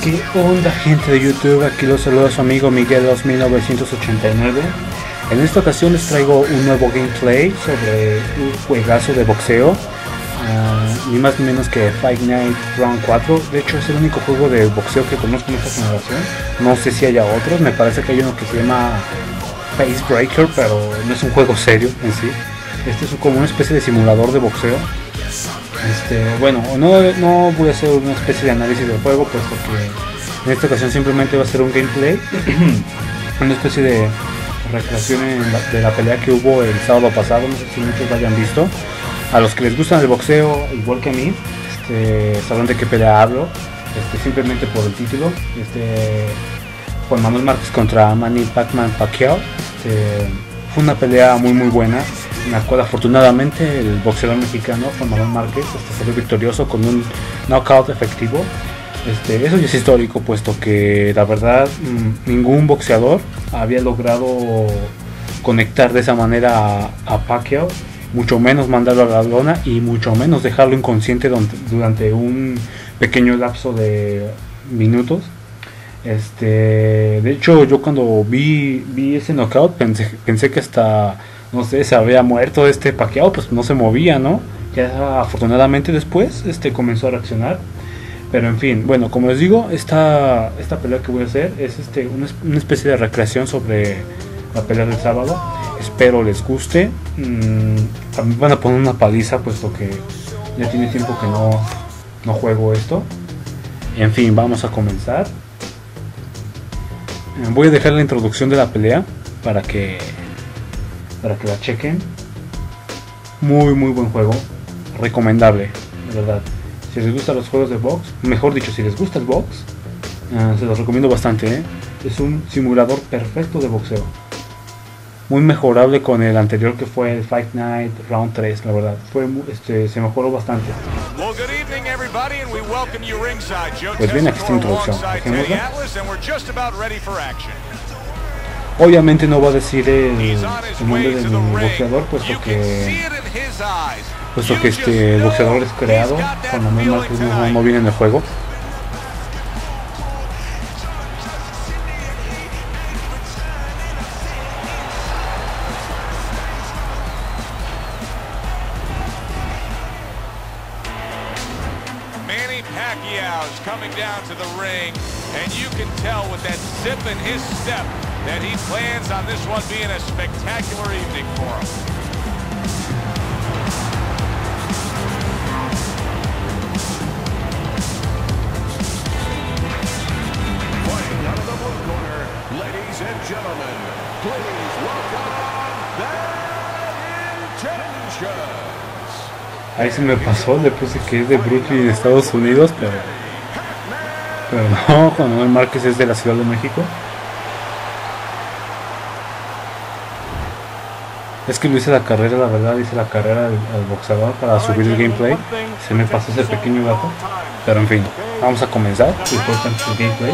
¿Qué onda, gente de YouTube? Aquí los saluda su amigo Miguel 1989. En esta ocasión les traigo un nuevo gameplay sobre un juegazo de boxeo, ni más ni menos que Fight Night Round 4. De hecho es el único juego de boxeo que conozco en esta generación. No sé si haya otros, me parece que hay uno que se llama Pace Breaker, pero no es un juego serio en sí. Este es como una especie de simulador de boxeo. Bueno, no voy a hacer una especie de análisis del juego, puesto que en esta ocasión simplemente va a ser un gameplay, una especie de recreación de la pelea que hubo el sábado pasado. No sé si muchos lo hayan visto. A los que les gustan el boxeo, igual que a mí, sabrán de qué pelea hablo, simplemente por el título. Juan Manuel Marquez contra Paquiao. Fue una pelea muy buena, en la cual afortunadamente el boxeador mexicano Juan Manuel Marquez salió victorioso con un knockout efectivo. Eso ya es histórico, puesto que la verdad ningún boxeador había logrado conectar de esa manera a Paquiao, mucho menos mandarlo a la lona y mucho menos dejarlo inconsciente durante un pequeño lapso de minutos. De hecho, yo cuando vi ese knockout pensé que hasta, no sé, se había muerto Paquiao, pues no se movía, ¿no? Ya afortunadamente después comenzó a reaccionar. Pero en fin, bueno, como les digo, esta pelea que voy a hacer es una especie de recreación sobre la pelea del sábado. Espero les guste. También van a poner una paliza, puesto que ya tiene tiempo que no juego esto. En fin, vamos a comenzar. Voy a dejar la introducción de la pelea para que la chequen. Muy buen juego, recomendable, de verdad. Si les gustan los juegos de box, mejor dicho, si les gusta el box, se los recomiendo bastante, Es un simulador perfecto de boxeo, muy mejorable con el anterior, que fue el Fight Night Round 3. La verdad se mejoró bastante. Pues bien, aquí está la introducción. Obviamente no va a decir el nombre de mi boxeador, puesto que este boxeador es creado cuando no viene en el juego. Paquiao's coming down to the ring, and you can tell with that zip in his step that he plans on this one being a spectacular evening for him. Fighting out of the blue corner, ladies and gentlemen, please welcome the Intentions. Ahí se me pasó, le puse que es de Brooklyn, Estados Unidos, pero no, Juan Manuel Márquez es de la Ciudad de México. Es que lo hice la carrera, la verdad, hice la carrera al boxeador para subir el gameplay. Se me pasó ese pequeño dato, pero en fin, vamos a comenzar después del gameplay.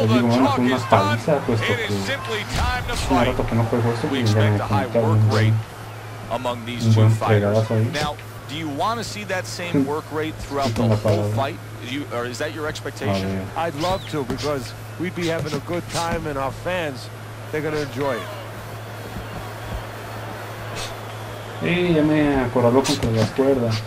Les digo, vamos con una paliza, puesto que es un rato que no juego esto y ya me conectaron un buen fregadazo ahí. Now, do you want to see that same work rate throughout the whole fight? Or is that your expectation? I'd love to, because we'd be having a good time, and our fans, they're going to enjoy it. Ya me acorraló contra las cuerdas.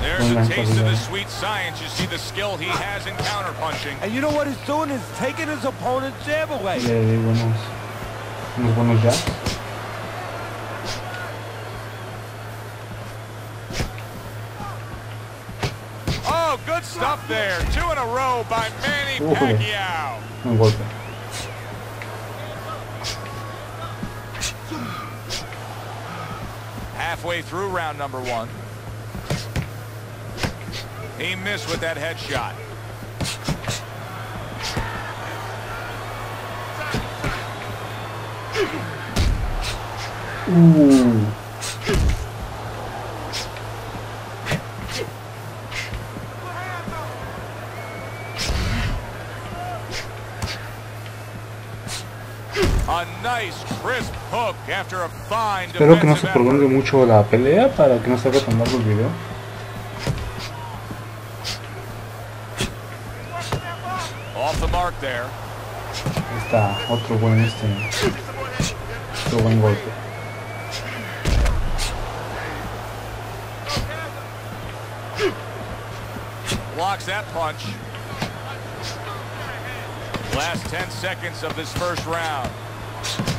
There's a taste of the sweet science. You see the skill he has in counterpunching. And you know what he's doing is taking his opponent's jab away. Le di unos buenos jabs. Oh, good stuff there. 2 in a row by Manny Paquiao. Un golpe. Halfway through round number 1. He missed with that headshot. nice, crisp hook after a fine Espero que no se defensive prolongue effort. mucho la pelea para que no se haga tan largo el video. Off the mark there. Está otro buen otro buen golpe. Blocks that punch. Last 10 seconds of this first round.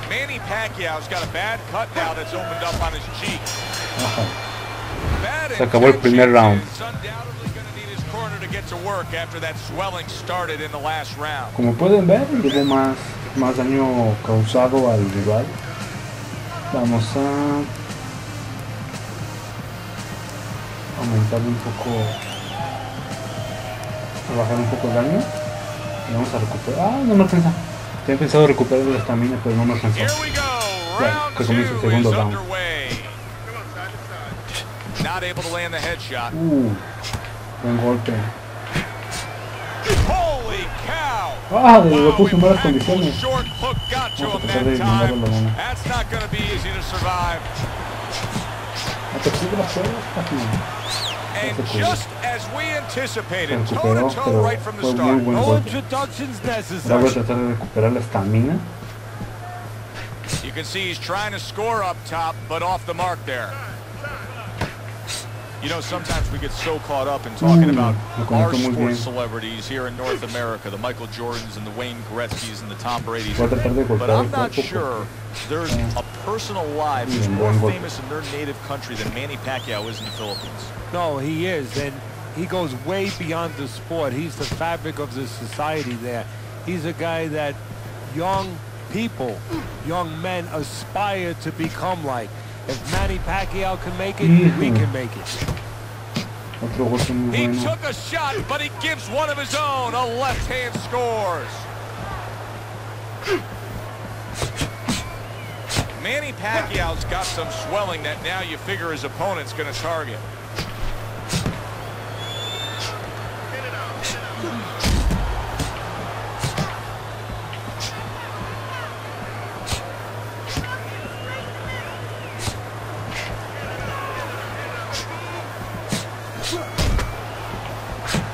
Manny Pacquiao's got a bad cut now that's opened up on his cheek. Bad Se acabó el primer round. intentions. Undoubtedly going to need his corner to get to work after that swelling started in the last round. Como pueden ver, llevo más daño causado al rival. Vamos a aumentar un poco, a bajar un poco el daño y vamos a recuperar. No me alcanza. Tenía pensado recuperar la estamina, pero no me alcanzó. Here we go. Round Que comienza el 2 is segundo round. underway. Not able to land the headshot. Buen golpe. Holy cow! Lo puso en malas condiciones. Short hook got to Vamos a him tratar de that mandarlo a time. la lona. That's not going to be easy to survive. Persigue las cuerdas, And just as we anticipated, se toe recuperó, to toe pero right from the fue muy start. buen No golpe. introductions Ahora necessary. voy a tratar de recuperar la estamina. You can see he's trying to score up top, but off the mark there. You know, sometimes we get so caught up in talking about lo our conectó muy bien. sports celebrities here in North America, the Michael Jordans and the Wayne Gretzkys and the Tom Brady's. Voy a tratar de But golpear I'm el not cuerpo sure there's a person alive who's more famous in their native country than Manny Pacquiao is in the Philippines. No, he is, and he goes way beyond the sport. He's the fabric of the society there. He's a guy that young people, young men aspire to become like. If Manny Pacquiao can make it, we can make it. Otro golpe muy He bueno. took a shot, but he gives one of his own. A left hand scores. Manny Pacquiao's got some swelling that now you figure his opponent's going to target.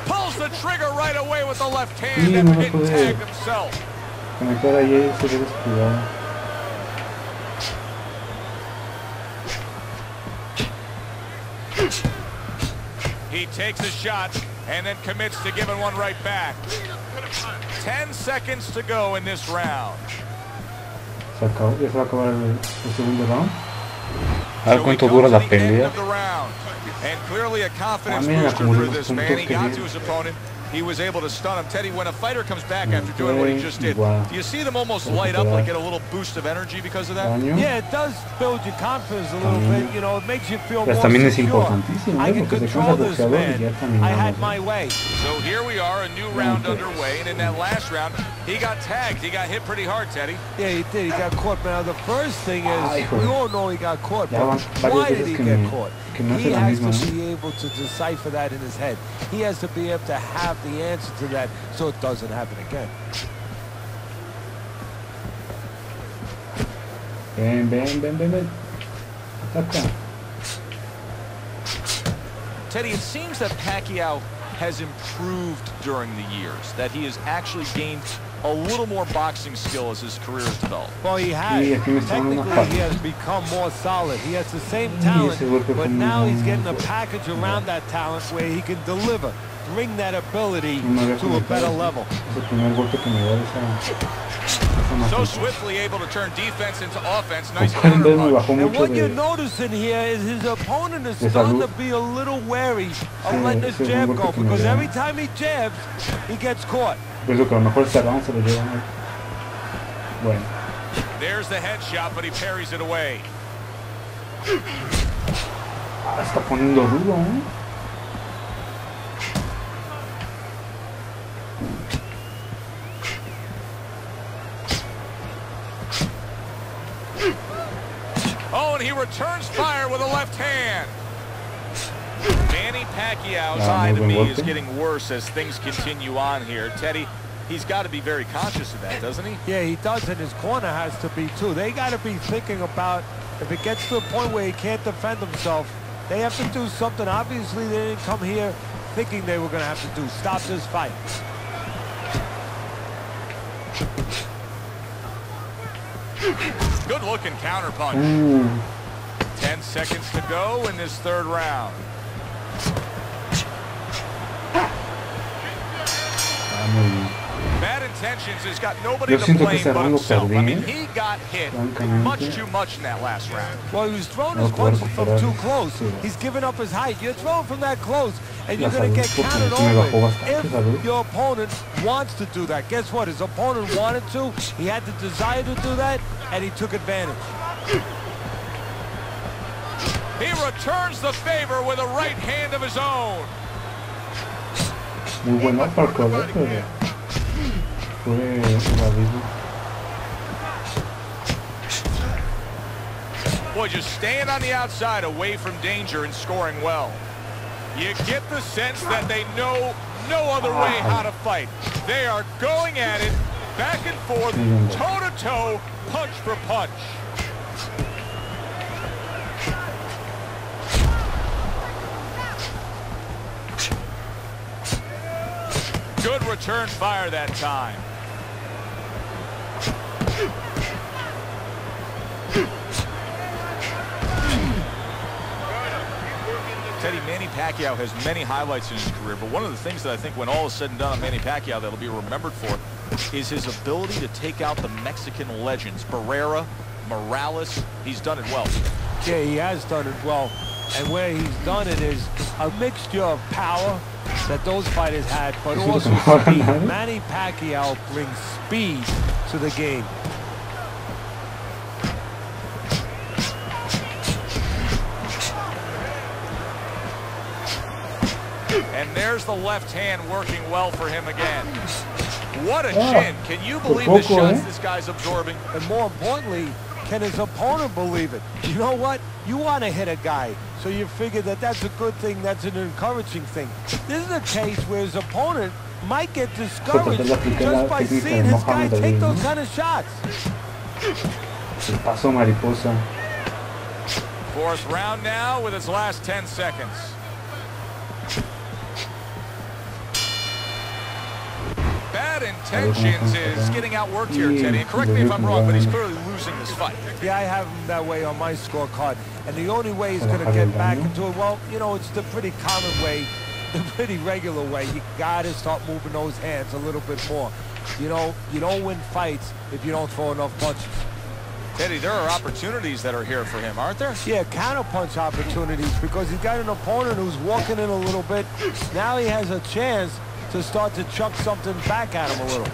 Pulls the trigger right away with the left hand Sí, and no lo getting pude tagged himself. conectar ahí, se ve descuidado. He takes a shot and then commits to giving one right back. 10 seconds to go in this round. Ya se va a acabar el segundo round. A ver So we cuánto come dura to la the end pelea. of the round. And clearly a confidence mira, booster como for los this puntos man. He que got viene. to his opponent. He was able to stun him. Teddy, when a fighter comes back after doing what he just did, do you see them almost light up, like get a little boost of energy because of that? Daño. Yeah, it does build your confidence a little bit. You know, it makes you feel Pero more también es secure. importantísimo, I can porque se control cansa el this boxeador y man. ya terminamos. I had my way. So here we are, a new round underway, and in that last round, he got tagged. He got hit pretty hard, Teddy. Yeah, he did. He got caught. Now, the first thing is, Ay, we joder. all know he got caught, Ya van but why varias did he veces que get me- caught? que no He hace la has misma, to ¿no? be able to decipher that in his head. He has to be able to have the answer to that so it doesn't happen again. Ven. Ataca. Teddy, it seems that Pacquiao has improved during the years, that he has actually gained a little more boxing skill as his career has developed. Well, he has. Sí, aquí me está dando una Technically, he pata. has become more solid. He has the same talent, ese golpe fue but muy now he's bueno. getting a package around that talent where he can deliver, bring that ability No me había to a better conectado. level. Es el primer golpe que me da esa So máquina. swiftly able to turn defense into offense. Nice Como pueden ver, me counter bajó And mucho what you're de... noticing here is his opponent is de starting salud. to be a little wary of Sí, letting his ese es un jab golpe go, que me because da. every time he jabs, he gets caught. Pienso que a lo mejor este round se lo lleva. Bueno. There's the headshot, but he parries it away. Está poniendo rudo, ¿eh? Oh, and he returns fire with a left hand. Manny Pacquiao's Ah, eye muy to buen me golpe. is getting worse as things continue on here. Teddy, He's got to be very conscious of that, doesn't he? Yeah, he does, and his corner has to be too. They got to be thinking about if it gets to a point where he can't defend himself, they have to do something. Obviously, they didn't come here thinking they were going to have to do. Stop this fight. Good looking counter punch. 10 seconds to go in this third round. Bad intentions has got nobody to blame but himself. I mean, he got hit much too much in that last round. Well, he was throwing his punches from too close. He's giving up his height. You're throwing from that close, and you're going to get counted over if your opponent wants to do that. Guess what? His opponent wanted to. He had the desire to do that, and he took advantage. He returns the favor with a right hand of his own. Muy buen uppercut, pero fue evadido. Boy, just staying on the outside away from danger and scoring well. You get the sense that they know no other way how to fight. They are going at it, back and forth, toe-to-toe, punch for punch. Good return fire that time. Teddy, Manny Pacquiao has many highlights in his career, but one of the things that I think when all is said and done on Manny Pacquiao that'll be remembered for is his ability to take out the Mexican legends. Barrera, Morales, he's done it well. Yeah, he has done it well. And where he's done it is a mixture of power that those fighters had, but also speed. Manny Pacquiao brings speed to the game. And there's the left hand working well for him again. What a chin. Can you believe the shots this guy's absorbing? And more importantly, can his opponent believe it? You know what? You want to hit a guy, so you figure that that's a good thing, that's an encouraging thing. This is a case where his opponent might get discouraged just by seeing his guy take those kind of shots. Paso mariposa. Fourth round now with its last 10 seconds. Bad intentions is getting outworked here, Teddy. And correct me if I'm wrong, but he's clearly losing this fight. Yeah, I have him that way on my scorecard. And the only way he's going to get back into it, well, you know, it's the pretty common way, the pretty regular way. You got to start moving those hands a little bit more. You know, you don't win fights if you don't throw enough punches. Teddy, there are opportunities that are here for him, aren't there? Yeah, counter-punch opportunities, because he's got an opponent who's walking in a little bit. Now he has a chance to start to chuck something back at him a little.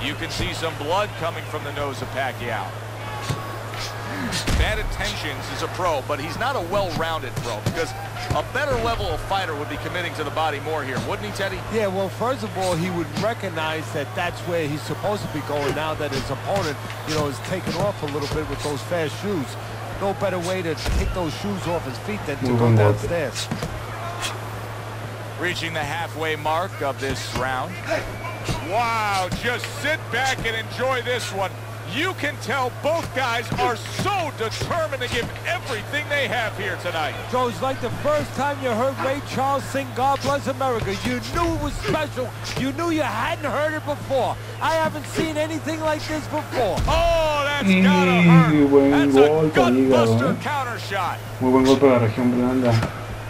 You can see some blood coming from the nose of Pacquiao. Bad intentions as a pro, but he's not a well-rounded pro, because a better level of fighter would be committing to the body more here, wouldn't he, Teddy? Yeah, well, first of all, he would recognize that that's where he's supposed to be going now that his opponent, you know, is taking off a little bit with those fast shoes. No better way to take those shoes off his feet than to go downstairs. Reaching the halfway mark of this round. Wow, just sit back and enjoy this one. You can tell both guys are so determined to give everything they have here tonight. So it's like the first time you heard Ray Charles sing God Bless America. You knew it was special. You knew you hadn't heard it before. I haven't seen anything like this before. Oh, that's gotta hurt. That's a gutbuster counter shot. Muy buen golpe de la región blanda.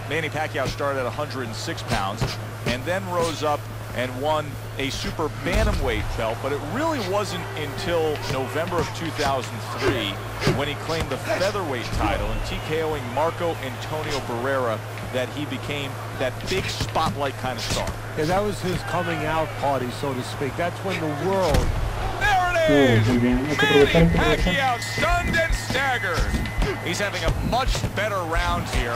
Manny Pacquiao started at 106 pounds and then rose up and won a super bantamweight belt, but it really wasn't until November of 2003 when he claimed the featherweight title and TKOing Marco Antonio Barrera that he became that big spotlight kind of star. Yeah, that was his coming out party, so to speak. That's when the world there it save! Muy bien, hay que Manny aprovechar, hay que aprovechar. Paquiao stunned and staggered. He's having a much better round here.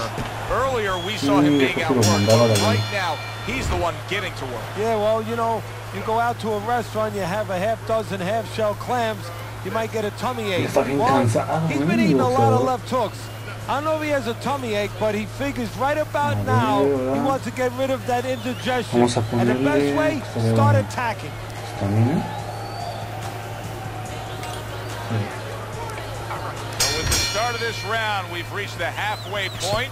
Earlier, we saw him being outworked, but right now, he's the one getting to work. Yeah, well, you know, you go out to a restaurant, you have a half dozen half-shell clams, you might get a tummy ache. Well, he's been eating a lot of left hooks. I don't know if he has a tummy ache, but he figures right about now he wants to get rid of that indigestion. And the best way, start attacking. With the start of this round, we've reached the halfway point.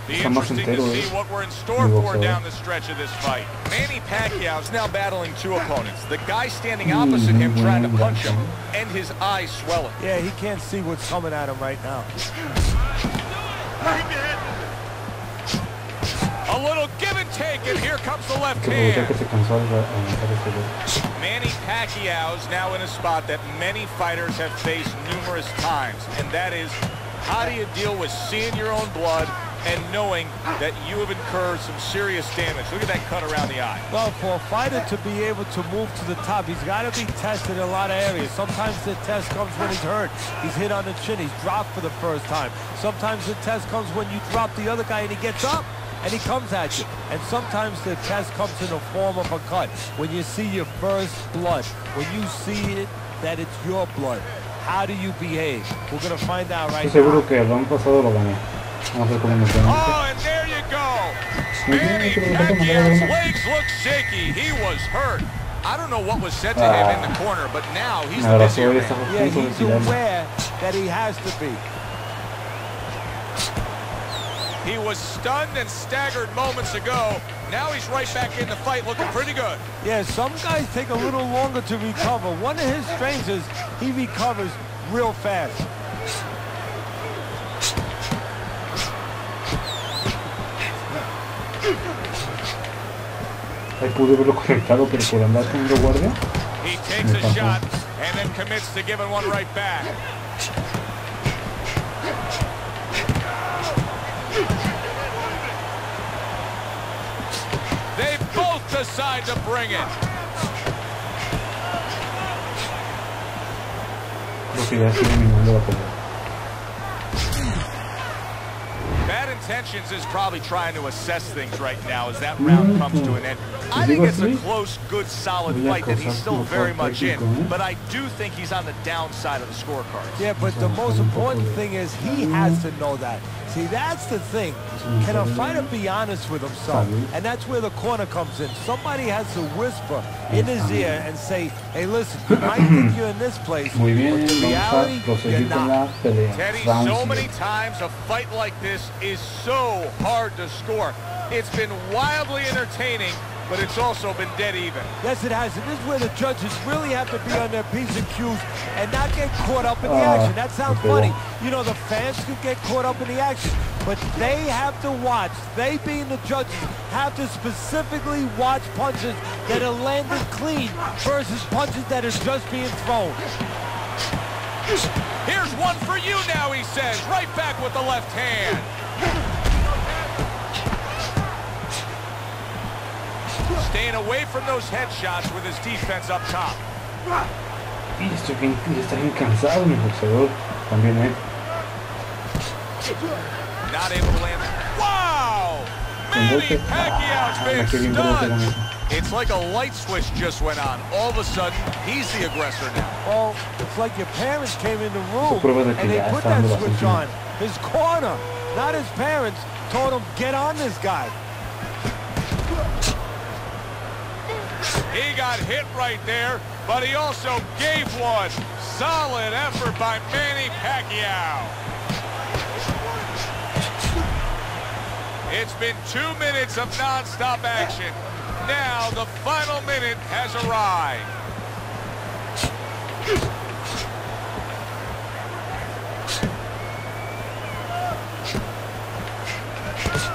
Be interesting to see what we're in store for down the stretch of this fight. Manny Pacquiao's now battling two opponents. The guy standing opposite him trying to punch him, and his eyes swelling. Yeah, he can't see what's coming at him right now. A little give and take, and here comes the left hand. Manny Pacquiao's now in a spot that many fighters have faced numerous times, and that is, how do you deal with seeing your own blood and knowing that you have incurred some serious damage? Look at that cut around the eye. Well, for a fighter to be able to move to the top, he's got to be tested in a lot of areas. Sometimes the test comes when he's hurt. He's hit on the chin. He's dropped for the first time. Sometimes the test comes when you drop the other guy and he gets up and he comes at you. And sometimes the test comes in the form of a cut. When you see your first blood, when you see it, that it's your blood, how do you behave? We're going to find out right now. Oh, and there you go. Manny Pacquiao's legs look shaky. He was hurt. I don't know what was said to him in the corner, but now he's the busier man. Yeah, he's aware that he has to be. He was stunned and staggered moments ago. Now he's right back in the fight, looking pretty good. Yeah, some guys take a little longer to recover. One of his strengths is he recovers real fast. Ahí pude verlo conectado, pero por andar con el guardia. He takes a shot and then commits to giving one right back. They both decide to bring it. Creo que ya estoy eliminando la pelea. Bad Intentions is probably trying to assess things right now as that round comes to an end. I think it's a close, good, solid fight that he's still very much in, but I do think he's on the downside of the scorecard. Yeah, but the most important thing is he has to know that. See, that's the thing. Can a fighter be honest with himself? And that's where the corner comes in. Somebody has to whisper in his ear and say, hey, listen, you might think you're in this place, but in reality, you're not. Teddy, so many times a fight like this is so hard to score. It's been wildly entertaining, but it's also been dead even. Yes, it has. And this is where the judges really have to be on their P's and Q's and not get caught up in the action. That sounds funny. You know, the fans could get caught up in the action, but they have to watch. They, being the judges, have to specifically watch punches that are landed clean versus punches that are just being thrown. Here's one for you now, he says. Right back with the left hand. Staying away from those headshots with his defense up top. Y está bien cansado mi boxeador también, Not able to land. Wow! Manny Pacquiao's been stunned. It's like a light switch just went on. All of a sudden, he's the aggressor now. Well, it's like your parents came in the room and they put that switch on. His corner, not his parents, told him, get on this guy. He got hit right there, but he also gave one. Solid effort by Manny Pacquiao. It's been 2 minutes of non-stop action. Now the final minute has arrived.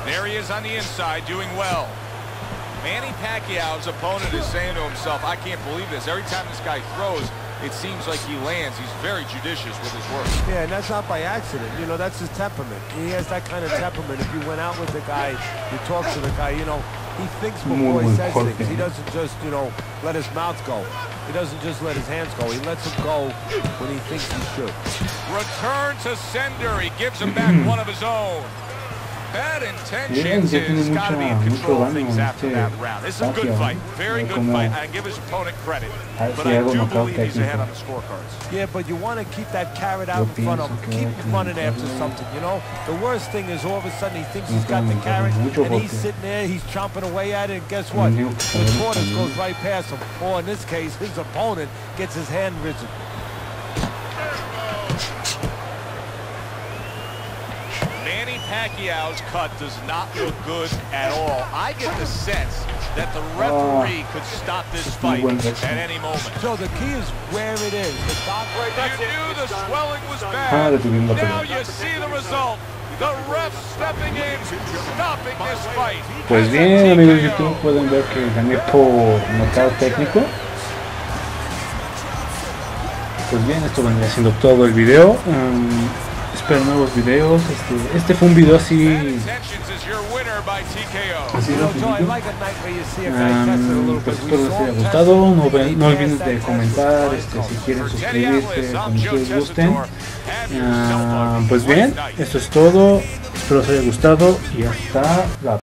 There he is on the inside, doing well. Manny Pacquiao's opponent is saying to himself, I can't believe this. Every time this guy throws, it seems like he lands. He's very judicious with his work. Yeah, and that's not by accident. You know, that's his temperament. He has that kind of temperament. If you went out with the guy, you talk to the guy, you know, He thinks before he says things. He doesn't just, you know, let his mouth go. He doesn't just let his hands go. He lets them go when he thinks he should. Return to sender. He gives him back one of his own. Bad intentions has got to be in control of things after that round. This is a good fight, very good fight. I give his opponent credit, but I do believe he's ahead on the scorecards. Yeah, but you want to keep that carrot out in front of him. Keep him running after something, you know? The worst thing is all of a sudden he thinks he's got the carrot, and he's sitting there, he's chomping away at it, and guess what? The tortoise goes right past him. Or in this case, his opponent gets his hand risen. Paquiao's cut does not look good at all. I get the sense that the referee could stop this fight at any moment. So the key is where it is. The doctor, you knew the swelling was bad. Now you see the result. The ref stepping in, stopping this fight. Pues bien, amigos de YouTube, pueden ver que gané por nocaut técnico. Pues bien, esto vendría siendo todo el video. Espero nuevos videos. Este fue un video así rapidito. Pues espero les haya gustado. No olviden de comentar, si quieren suscribirse, como ustedes gusten. Pues bien, esto es todo. Espero les haya gustado y hasta la próxima.